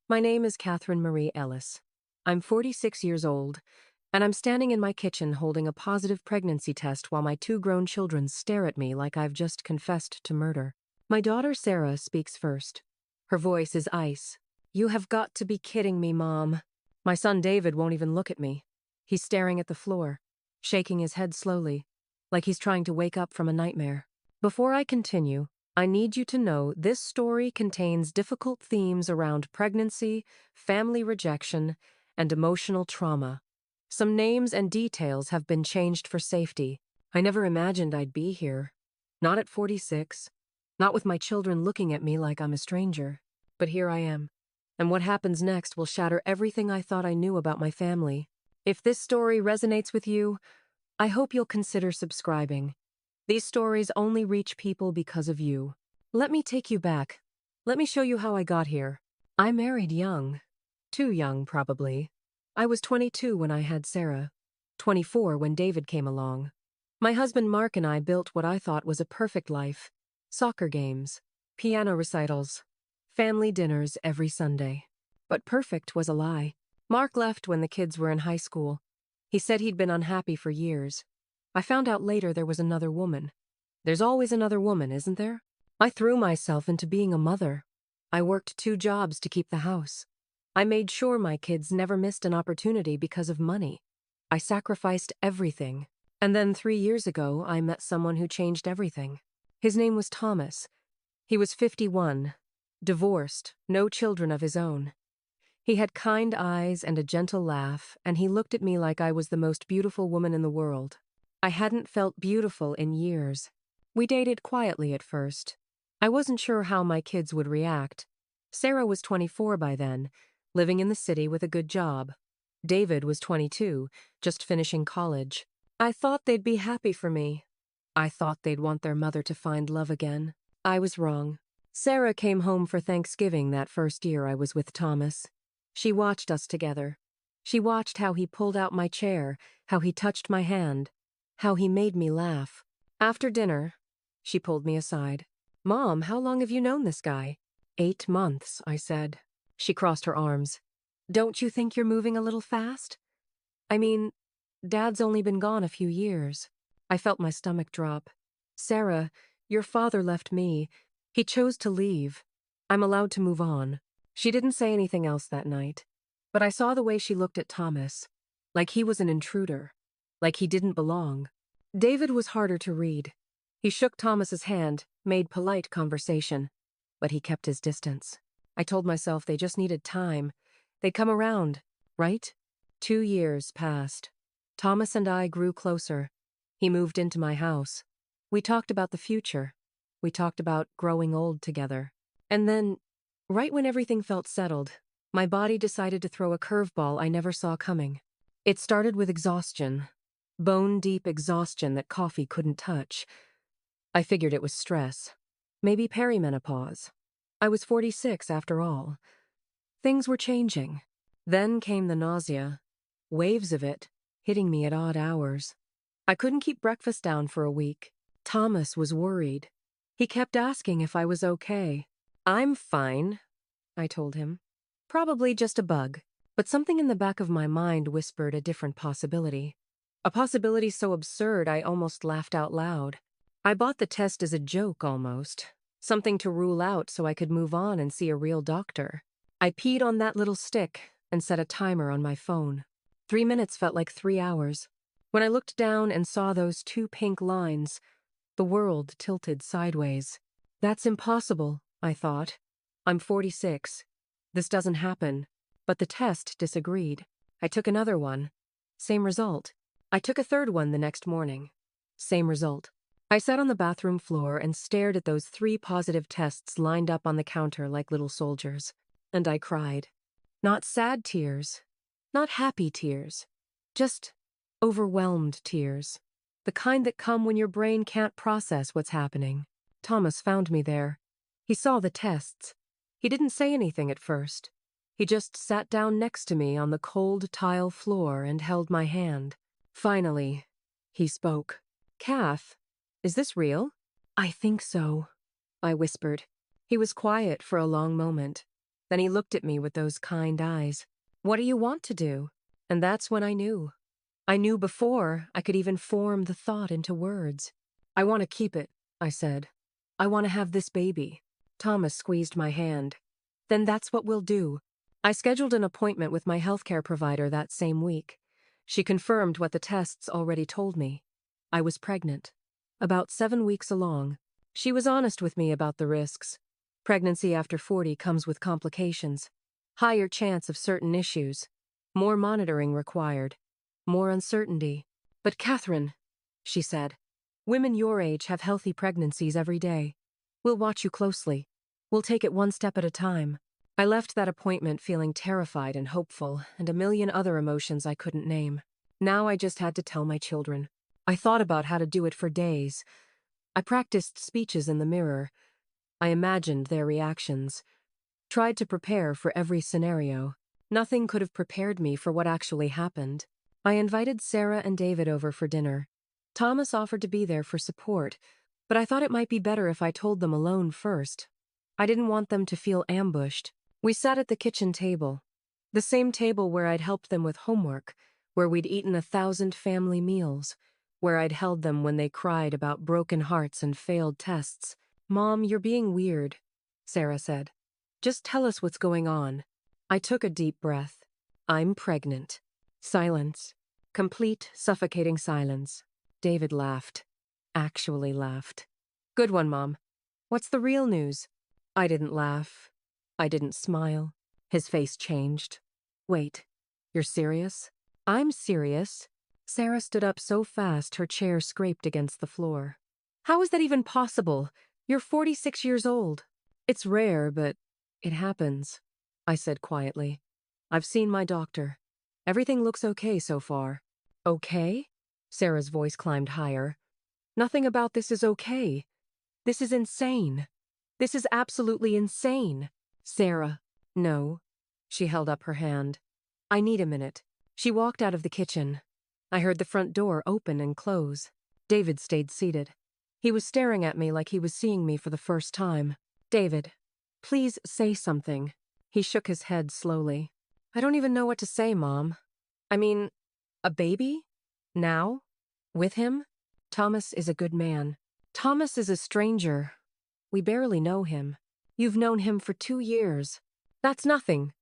My name is Catherine Marie Ellis. I'm 46 years old, and I'm standing in my kitchen holding a positive pregnancy test while my two grown children stare at me like I've just confessed to murder. My daughter Sarah speaks first. Her voice is ice. "You have got to be kidding me, Mom." My son David won't even look at me. He's staring at the floor, shaking his head slowly, like he's trying to wake up from a nightmare. Before I continue, I need you to know this story contains difficult themes around pregnancy, family rejection, and emotional trauma. Some names and details have been changed for safety. I never imagined I'd be here. Not at 46. Not with my children looking at me like I'm a stranger. But here I am. And what happens next will shatter everything I thought I knew about my family. If this story resonates with you, I hope you'll consider subscribing. These stories only reach people because of you. Let me take you back. Let me show you how I got here. I married young. Too young, probably. I was 22 when I had Sarah. 24 when David came along. My husband Mark and I built what I thought was a perfect life. Soccer games, piano recitals, family dinners every Sunday. But perfect was a lie. Mark left when the kids were in high school. He said he'd been unhappy for years. I found out later there was another woman. There's always another woman, isn't there? I threw myself into being a mother. I worked 2 jobs to keep the house. I made sure my kids never missed an opportunity because of money. I sacrificed everything. And then 3 years ago, I met someone who changed everything. His name was Thomas. He was 51, divorced, no children of his own. He had kind eyes and a gentle laugh, and he looked at me like I was the most beautiful woman in the world. I hadn't felt beautiful in years. We dated quietly at first. I wasn't sure how my kids would react. Sarah was 24 by then, living in the city with a good job. David was 22, just finishing college. I thought they'd be happy for me. I thought they'd want their mother to find love again. I was wrong. Sarah came home for Thanksgiving that first year I was with Thomas. She watched us together. She watched how he pulled out my chair, how he touched my hand, how he made me laugh. After dinner, she pulled me aside. "Mom, how long have you known this guy?" 8 months, I said. She crossed her arms. "Don't you think you're moving a little fast? I mean, Dad's only been gone a few years." I felt my stomach drop. "Sarah, your father left me. He chose to leave. I'm allowed to move on." She didn't say anything else that night, but I saw the way she looked at Thomas, like he was an intruder, like he didn't belong. David was harder to read. He shook Thomas's hand, made polite conversation, but he kept his distance. I told myself they just needed time. They'd come around, right? 2 years passed. Thomas and I grew closer. He moved into my house. We talked about the future. We talked about growing old together. And then, right when everything felt settled, my body decided to throw a curveball I never saw coming. It started with exhaustion. Bone-deep exhaustion that coffee couldn't touch. I figured it was stress. Maybe perimenopause. I was 46 after all. Things were changing. Then came the nausea. Waves of it, hitting me at odd hours. I couldn't keep breakfast down for a week. Thomas was worried. He kept asking if I was okay. "I'm fine," I told him. "Probably just a bug." But something in the back of my mind whispered a different possibility. A possibility so absurd I almost laughed out loud. I bought the test as a joke almost. Something to rule out so I could move on and see a real doctor. I peed on that little stick and set a timer on my phone. 3 minutes felt like 3 hours. When I looked down and saw those 2 pink lines, the world tilted sideways. That's impossible, I thought. I'm 46. This doesn't happen. But the test disagreed. I took another one. Same result. I took a third one the next morning. Same result. I sat on the bathroom floor and stared at those 3 positive tests lined up on the counter like little soldiers. And I cried. Not sad tears. Not happy tears. Just overwhelmed tears. The kind that come when your brain can't process what's happening. Thomas found me there. He saw the tests. He didn't say anything at first. He just sat down next to me on the cold tile floor and held my hand. Finally, he spoke. "Kath, is this real?" "I think so," I whispered. He was quiet for a long moment. Then he looked at me with those kind eyes. "What do you want to do?" And that's when I knew. I knew before I could even form the thought into words. "I want to keep it," I said. "I want to have this baby." Thomas squeezed my hand. "Then that's what we'll do." I scheduled an appointment with my healthcare provider that same week. She confirmed what the tests already told me. I was pregnant. About 7 weeks along. She was honest with me about the risks. Pregnancy after 40 comes with complications. Higher chance of certain issues. More monitoring required. More uncertainty. "But Catherine," she said, "women your age have healthy pregnancies every day. We'll watch you closely. We'll take it one step at a time." I left that appointment feeling terrified and hopeful, and a million other emotions I couldn't name. Now I just had to tell my children. I thought about how to do it for days. I practiced speeches in the mirror. I imagined their reactions. Tried to prepare for every scenario. Nothing could have prepared me for what actually happened. I invited Sarah and David over for dinner. Thomas offered to be there for support, but I thought it might be better if I told them alone first. I didn't want them to feel ambushed. We sat at the kitchen table, the same table where I'd helped them with homework, where we'd eaten 1,000 family meals, where I'd held them when they cried about broken hearts and failed tests. "Mom, you're being weird," Sarah said. "Just tell us what's going on." I took a deep breath. "I'm pregnant." Silence. Complete, suffocating silence. David laughed. Actually laughed. "Good one, Mom. What's the real news?" I didn't laugh. I didn't smile. His face changed. "Wait, you're serious?" "I'm serious." Sarah stood up so fast her chair scraped against the floor. "How is that even possible? You're 46 years old." "It's rare, but it happens," I said quietly. "I've seen my doctor. Everything looks okay so far." "Okay?" Sarah's voice climbed higher. "Nothing about this is okay. This is insane. This is absolutely insane." "Sarah." "No." She held up her hand. "I need a minute." She walked out of the kitchen. I heard the front door open and close. David stayed seated. He was staring at me like he was seeing me for the first time. "David, please say something." He shook his head slowly. "I don't even know what to say, Mom. I mean, a baby? Now? With him? Thomas is a good man. Thomas is a stranger. We barely know him. You've known him for 2 years. That's nothing.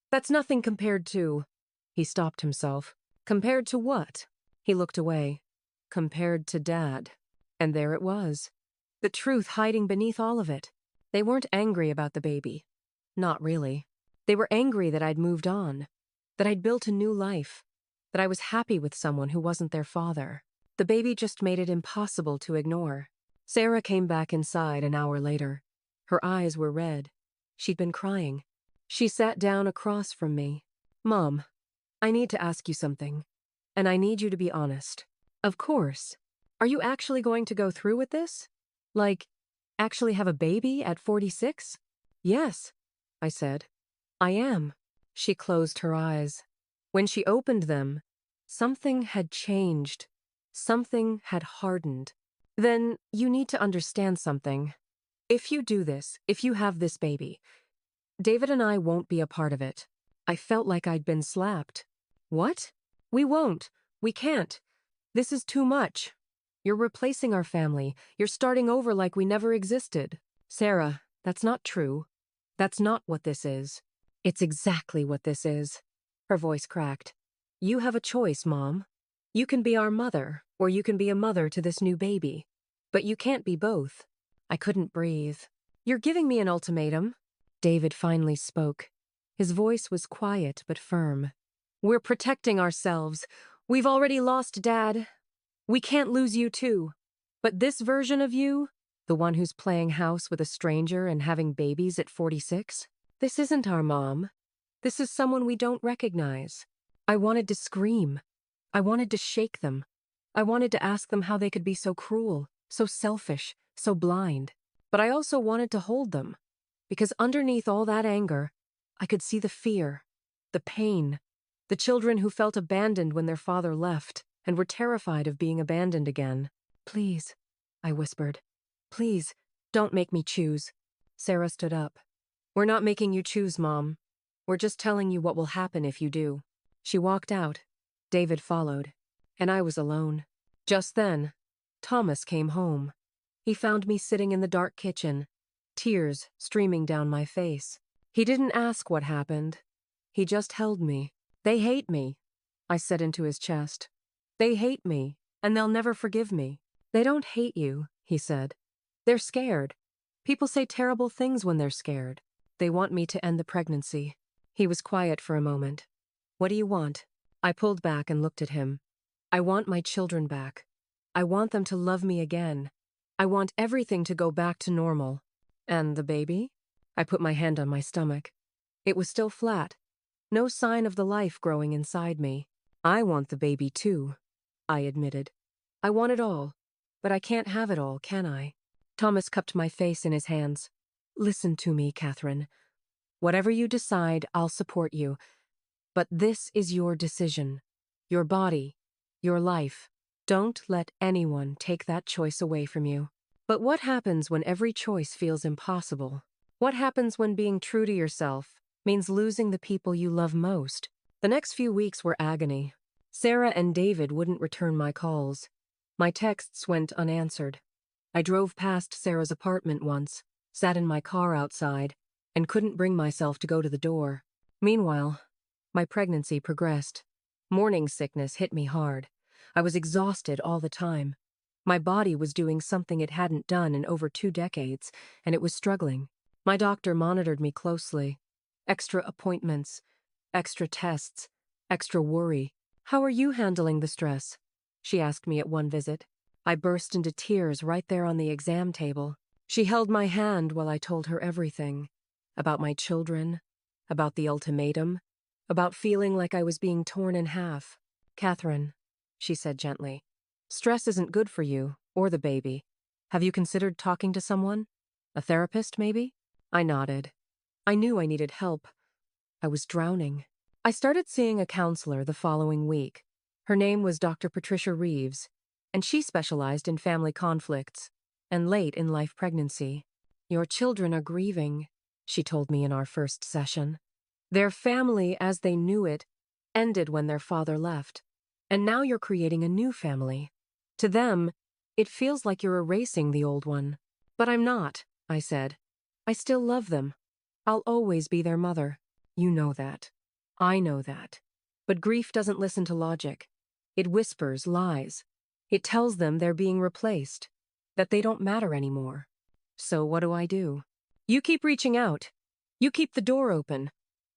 That's nothing compared to—" He stopped himself. "Compared to what?" He looked away. "Compared to Dad." And there it was. The truth hiding beneath all of it. They weren't angry about the baby. Not really. They were angry that I'd moved on. That I'd built a new life. That I was happy with someone who wasn't their father. The baby just made it impossible to ignore. Sarah came back inside an hour later. Her eyes were red. She'd been crying. She sat down across from me. "Mom, I need to ask you something. And I need you to be honest." "Of course. Are you actually going to go through with this? Like, actually have a baby at 46? "Yes," I said. "I am." She closed her eyes. When she opened them, something had changed. Something had hardened. "Then you need to understand something. If you do this, if you have this baby, David and I won't be a part of it." I felt like I'd been slapped. "What?" "We won't. We can't. This is too much. You're replacing our family. You're starting over like we never existed." "Sarah, that's not true. That's not what this is." "It's exactly what this is." Her voice cracked. "You have a choice, Mom. You can be our mother, or you can be a mother to this new baby. But you can't be both." I couldn't breathe. "You're giving me an ultimatum." David finally spoke. His voice was quiet but firm. "We're protecting ourselves. We've already lost Dad. We can't lose you too. But this version of you, the one who's playing house with a stranger and having babies at 46, this isn't our mom. This is someone we don't recognize." I wanted to scream. I wanted to shake them. I wanted to ask them how they could be so cruel, so selfish, so blind. But I also wanted to hold them. Because underneath all that anger, I could see the fear, the pain, the children who felt abandoned when their father left and were terrified of being abandoned again. "Please," I whispered. "Please, don't make me choose." Sarah stood up. We're not making you choose, Mom. We're just telling you what will happen if you do. She walked out. David followed. And I was alone. Just then, Thomas came home. He found me sitting in the dark kitchen, tears streaming down my face. He didn't ask what happened. He just held me. They hate me, I said into his chest. They hate me, and they'll never forgive me. They don't hate you, he said. They're scared. People say terrible things when they're scared. They want me to end the pregnancy. He was quiet for a moment. What do you want? I pulled back and looked at him. I want my children back. I want them to love me again. I want everything to go back to normal. And the baby? I put my hand on my stomach. It was still flat. No sign of the life growing inside me. I want the baby too, I admitted. I want it all, but I can't have it all, can I? Thomas cupped my face in his hands. Listen to me, Catherine. Whatever you decide, I'll support you. But this is your decision. Your body. Your life. Don't let anyone take that choice away from you. But what happens when every choice feels impossible? What happens when being true to yourself means losing the people you love most? The next few weeks were agony. Sarah and David wouldn't return my calls. My texts went unanswered. I drove past Sarah's apartment once, sat in my car outside, and couldn't bring myself to go to the door. Meanwhile, my pregnancy progressed. Morning sickness hit me hard. I was exhausted all the time. My body was doing something it hadn't done in over 2 decades, and it was struggling. My doctor monitored me closely. Extra appointments, extra tests, extra worry. How are you handling the stress? She asked me at one visit. I burst into tears right there on the exam table. She held my hand while I told her everything. About my children, about the ultimatum, about feeling like I was being torn in half. Catherine, she said gently, stress isn't good for you, or the baby. Have you considered talking to someone? A therapist, maybe? I nodded. I knew I needed help. I was drowning. I started seeing a counselor the following week. Her name was Dr. Patricia Reeves, and she specialized in family conflicts and late-in-life pregnancy. Your children are grieving, she told me in our first session. Their family, as they knew it, ended when their father left, and now you're creating a new family. To them, it feels like you're erasing the old one. But I'm not, I said. I still love them. I'll always be their mother. You know that. I know that. But grief doesn't listen to logic. It whispers lies. It tells them they're being replaced, that they don't matter anymore. So what do? You keep reaching out. You keep the door open.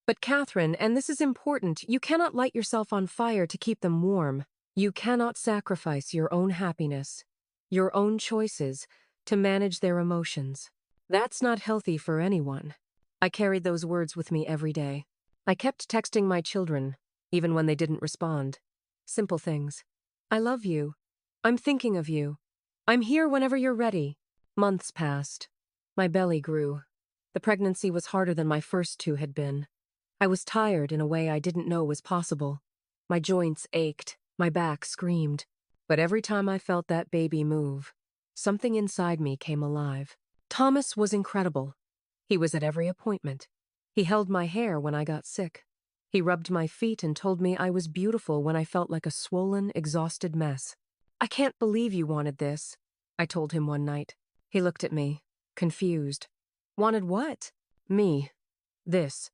But Catherine, and this is important, you cannot light yourself on fire to keep them warm. You cannot sacrifice your own happiness, your own choices, to manage their emotions. That's not healthy for anyone. I carried those words with me every day. I kept texting my children, even when they didn't respond. Simple things. I love you. I'm thinking of you. I'm here whenever you're ready. Months passed. My belly grew. The pregnancy was harder than my first 2 had been. I was tired in a way I didn't know was possible. My joints ached, my back screamed. But every time I felt that baby move, something inside me came alive. Thomas was incredible. He was at every appointment. He held my hair when I got sick. He rubbed my feet and told me I was beautiful when I felt like a swollen, exhausted mess. I can't believe you wanted this, I told him one night. He looked at me, confused. Wanted what? Me. This.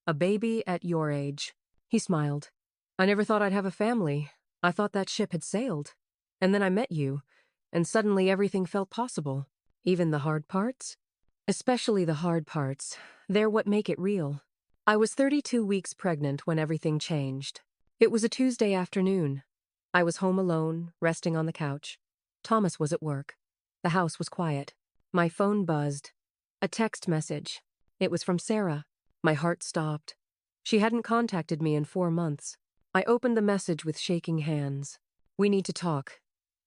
A baby at your age. He smiled. I never thought I'd have a family. I thought that ship had sailed. And then I met you, and suddenly everything felt possible. Even the hard parts? Especially the hard parts. They're what make it real. I was 32 weeks pregnant when everything changed. It was a Tuesday afternoon. I was home alone, resting on the couch. Thomas was at work. The house was quiet. My phone buzzed. A text message. It was from Sarah. My heart stopped. She hadn't contacted me in 4 months. I opened the message with shaking hands. We need to talk.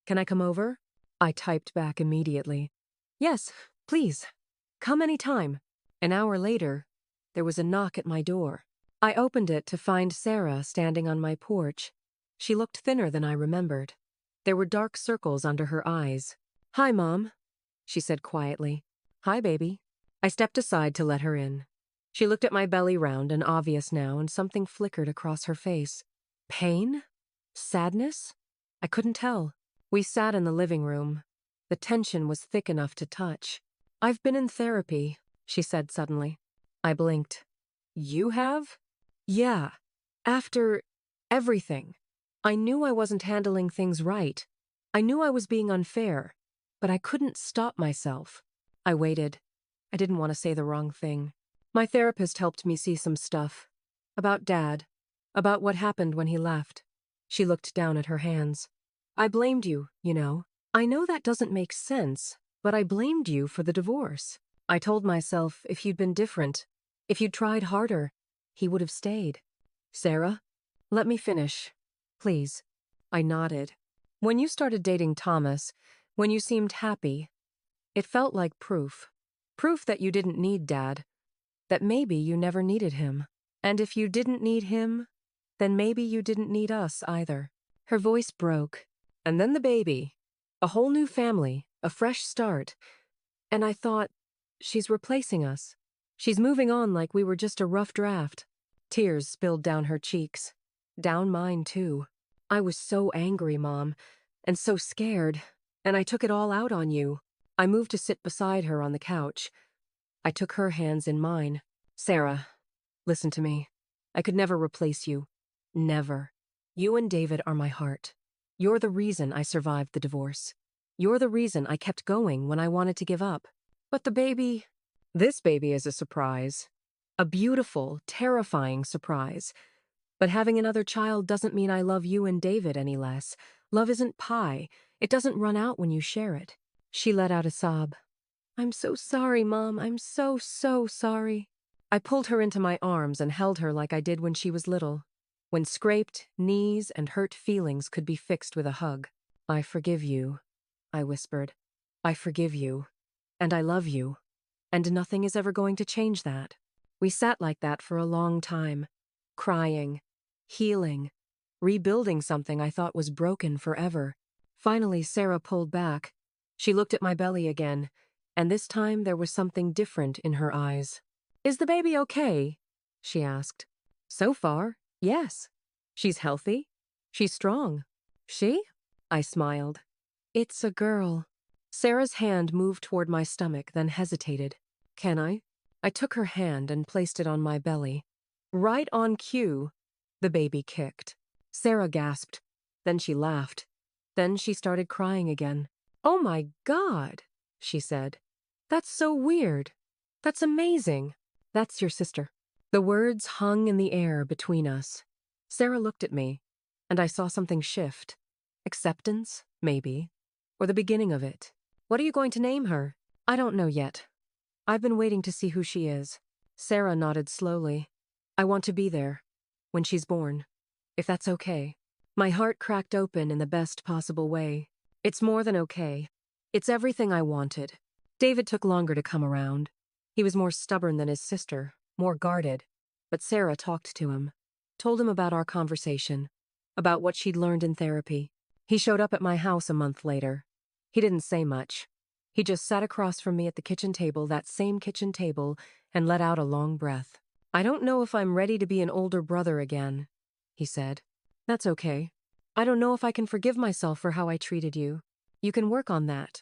Can I come over? I typed back immediately. Yes, please. Come anytime. An hour later, there was a knock at my door. I opened it to find Sarah standing on my porch. She looked thinner than I remembered. There were dark circles under her eyes. Hi, Mom, she said quietly. Hi, baby. I stepped aside to let her in. She looked at my belly round and obvious now, and something flickered across her face. Pain? Sadness? I couldn't tell. We sat in the living room. The tension was thick enough to touch. I've been in therapy, she said suddenly. I blinked. You have? Yeah. After everything. I knew I wasn't handling things right. I knew I was being unfair, but I couldn't stop myself. I waited. I didn't want to say the wrong thing. My therapist helped me see some stuff. About Dad. About what happened when he left. She looked down at her hands. I blamed you, you know. I know that doesn't make sense, but I blamed you for the divorce. I told myself if you'd been different, if you'd tried harder, he would have stayed. Sarah, let me finish. Please. I nodded. When you started dating Thomas, when you seemed happy, it felt like proof. Proof that you didn't need Dad. That maybe you never needed him. And if you didn't need him, then maybe you didn't need us either. Her voice broke. And then the baby. A whole new family, a fresh start. And I thought, she's replacing us. She's moving on like we were just a rough draft. Tears spilled down her cheeks. Down mine, too. I was so angry, Mom, and so scared, and I took it all out on you. I moved to sit beside her on the couch. I took her hands in mine. Sarah, listen to me. I could never replace you. Never. You and David are my heart. You're the reason I survived the divorce. You're the reason I kept going when I wanted to give up. But the baby... This baby is a surprise. A beautiful, terrifying surprise. But having another child doesn't mean I love you and David any less. Love isn't pie. It doesn't run out when you share it. She let out a sob. I'm so sorry, Mom. I'm so sorry. I pulled her into my arms and held her like I did when she was little. When scraped knees and hurt feelings could be fixed with a hug. I forgive you, I whispered. I forgive you. And I love you. And nothing is ever going to change that. We sat like that for a long time. Crying. Healing. Rebuilding something I thought was broken forever. Finally, Sarah pulled back. She looked at my belly again, and this time there was something different in her eyes. Is the baby okay? She asked. So far, yes. She's healthy. She's strong. She? I smiled. It's a girl. Sarah's hand moved toward my stomach, then hesitated. Can I? I took her hand and placed it on my belly. Right on cue, the baby kicked. Sarah gasped. Then she laughed. Then she started crying again. Oh my God, she said. That's so weird. That's amazing. That's your sister. The words hung in the air between us. Sarah looked at me, and I saw something shift. Acceptance, maybe, or the beginning of it. What are you going to name her? I don't know yet. I've been waiting to see who she is. Sarah nodded slowly. I want to be there, when she's born, if that's okay. My heart cracked open in the best possible way. It's more than okay. It's everything I wanted. David took longer to come around. He was more stubborn than his sister, more guarded. But Sarah talked to him, told him about our conversation, about what she'd learned in therapy. He showed up at my house a month later. He didn't say much. He just sat across from me at the kitchen table, that same kitchen table, and let out a long breath. I don't know if I'm ready to be an older brother again, he said. That's okay. I don't know if I can forgive myself for how I treated you. You can work on that.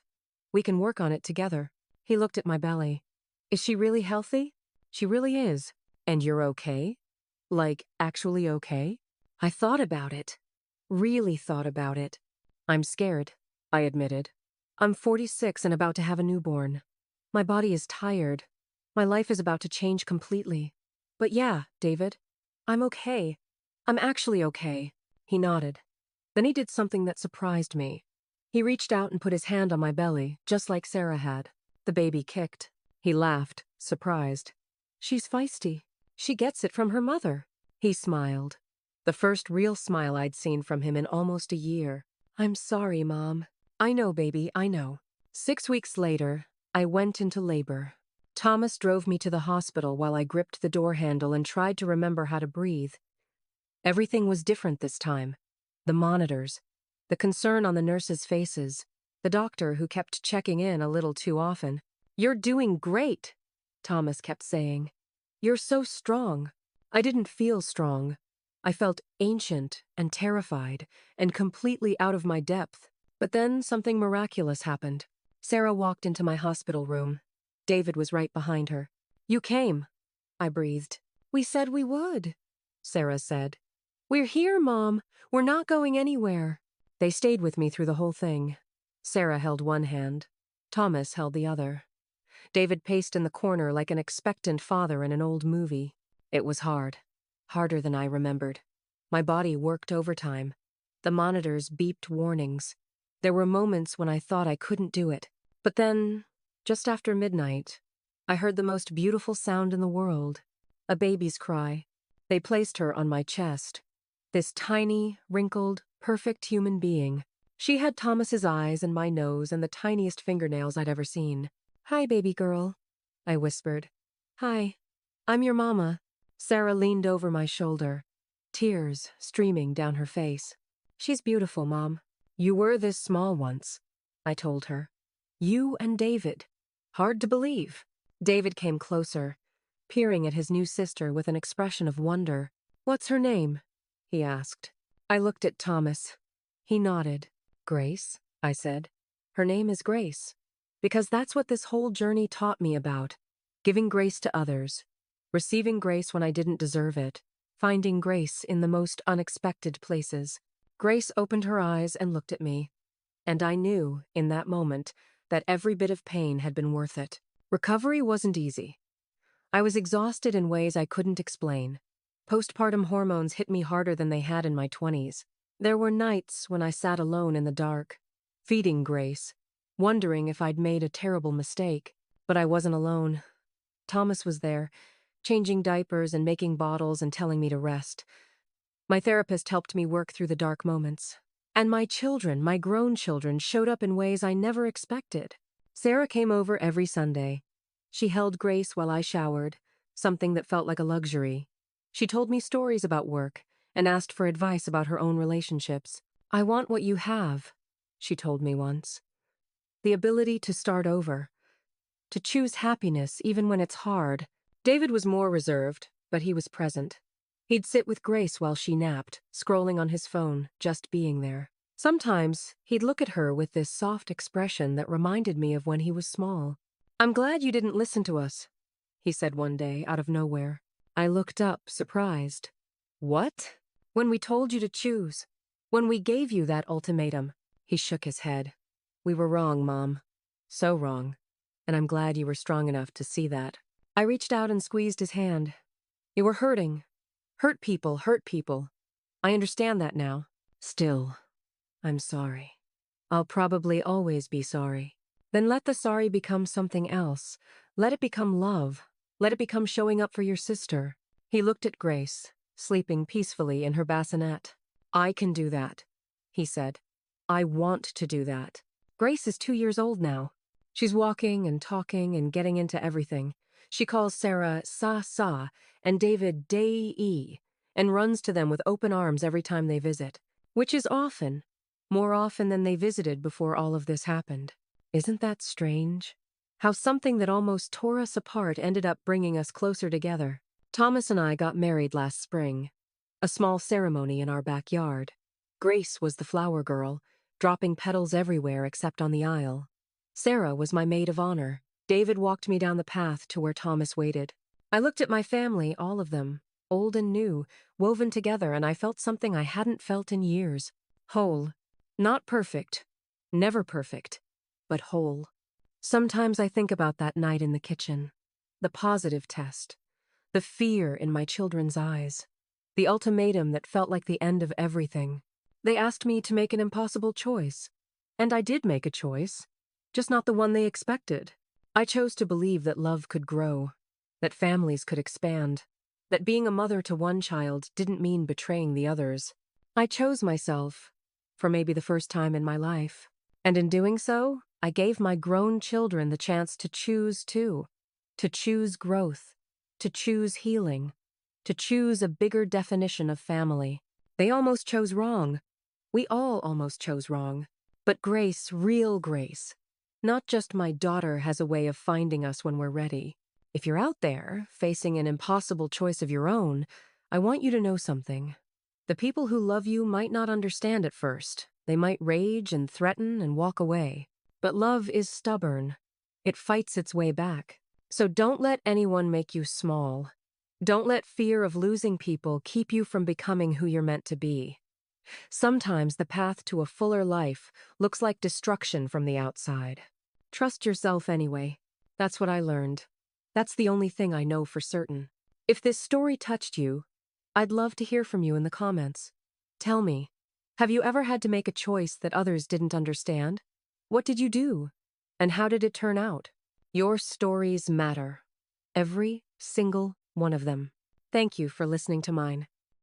We can work on it together. He looked at my belly. Is she really healthy? She really is. And you're okay? Like, actually okay? I thought about it. Really thought about it. I'm scared, I admitted. I'm 46 and about to have a newborn. My body is tired. My life is about to change completely. But yeah, David, I'm okay. I'm actually okay. He nodded. Then he did something that surprised me. He reached out and put his hand on my belly, just like Sarah had. The baby kicked. He laughed, surprised. She's feisty. She gets it from her mother. He smiled. The first real smile I'd seen from him in almost a year. I'm sorry, Mom. I know, baby, I know. 6 weeks later, I went into labor. Thomas drove me to the hospital while I gripped the door handle and tried to remember how to breathe. Everything was different this time. The monitors, the concern on the nurses' faces, the doctor who kept checking in a little too often. You're doing great, Thomas kept saying. "You're so strong." I didn't feel strong. I felt ancient and terrified and completely out of my depth. But then something miraculous happened. Sarah walked into my hospital room. David was right behind her. "You came," I breathed. "We said we would," Sarah said. "We're here, Mom. We're not going anywhere." They stayed with me through the whole thing. Sarah held one hand. Thomas held the other. David paced in the corner like an expectant father in an old movie. It was hard. Harder than I remembered. My body worked overtime. The monitors beeped warnings. There were moments when I thought I couldn't do it. But then, just after midnight, I heard the most beautiful sound in the world. A baby's cry. They placed her on my chest. This tiny, wrinkled, perfect human being. She had Thomas's eyes and my nose and the tiniest fingernails I'd ever seen. "Hi, baby girl," I whispered. "Hi, I'm your mama." Sarah leaned over my shoulder, tears streaming down her face. "She's beautiful, Mom. You were this small once," I told her. "You and David. Hard to believe." David came closer, peering at his new sister with an expression of wonder. "What's her name?" he asked. I looked at Thomas. He nodded. "Grace," I said. "Her name is Grace. Because that's what this whole journey taught me about. Giving grace to others. Receiving grace when I didn't deserve it. Finding grace in the most unexpected places." Grace opened her eyes and looked at me. And I knew, in that moment, that every bit of pain had been worth it. Recovery wasn't easy. I was exhausted in ways I couldn't explain. Postpartum hormones hit me harder than they had in my 20s. There were nights when I sat alone in the dark, feeding Grace, wondering if I'd made a terrible mistake. But I wasn't alone. Thomas was there, changing diapers and making bottles and telling me to rest. My therapist helped me work through the dark moments. And my children, my grown children, showed up in ways I never expected. Sarah came over every Sunday. She held Grace while I showered, something that felt like a luxury. She told me stories about work and asked for advice about her own relationships. "I want what you have," she told me once. "The ability to start over. To choose happiness even when it's hard." David was more reserved, but he was present. He'd sit with Grace while she napped, scrolling on his phone, just being there. Sometimes, he'd look at her with this soft expression that reminded me of when he was small. "I'm glad you didn't listen to us," he said one day, out of nowhere. I looked up, surprised. "What?" "When we told you to choose. When we gave you that ultimatum." He shook his head. "We were wrong, Mom. So wrong. And I'm glad you were strong enough to see that." I reached out and squeezed his hand. "You were hurting. Hurt people hurt people. I understand that now. Still, I'm sorry. I'll probably always be sorry." Then let the sorry become something else. Let it become love. Let it become showing up for your sister. He looked at Grace, sleeping peacefully in her bassinet. "I can do that," he said. "I want to do that." Grace is 2 years old now. She's walking and talking and getting into everything. She calls Sarah Sa and David Day-E and runs to them with open arms every time they visit, which is often, more often than they visited before all of this happened. Isn't that strange? How something that almost tore us apart ended up bringing us closer together. Thomas and I got married last spring. A small ceremony in our backyard. Grace was the flower girl, dropping petals everywhere except on the aisle. Sarah was my maid of honor. David walked me down the path to where Thomas waited. I looked at my family, all of them, old and new, woven together, and I felt something I hadn't felt in years. Whole. Not perfect. Never perfect. But whole. Sometimes I think about that night in the kitchen. The positive test. The fear in my children's eyes. The ultimatum that felt like the end of everything. They asked me to make an impossible choice. And I did make a choice. Just not the one they expected. I chose to believe that love could grow, that families could expand, that being a mother to one child didn't mean betraying the others. I chose myself, for maybe the first time in my life. And in doing so, I gave my grown children the chance to choose too. To choose growth, to choose healing, to choose a bigger definition of family. They almost chose wrong. We all almost chose wrong. But Grace, real Grace, not just my daughter, has a way of finding us when we're ready. If you're out there, facing an impossible choice of your own, I want you to know something. The people who love you might not understand at first. They might rage and threaten and walk away. But love is stubborn. It fights its way back. So don't let anyone make you small. Don't let fear of losing people keep you from becoming who you're meant to be. Sometimes the path to a fuller life looks like destruction from the outside. Trust yourself anyway. That's what I learned. That's the only thing I know for certain. If this story touched you, I'd love to hear from you in the comments. Tell me, have you ever had to make a choice that others didn't understand? What did you do? And how did it turn out? Your stories matter. Every single one of them. Thank you for listening to mine.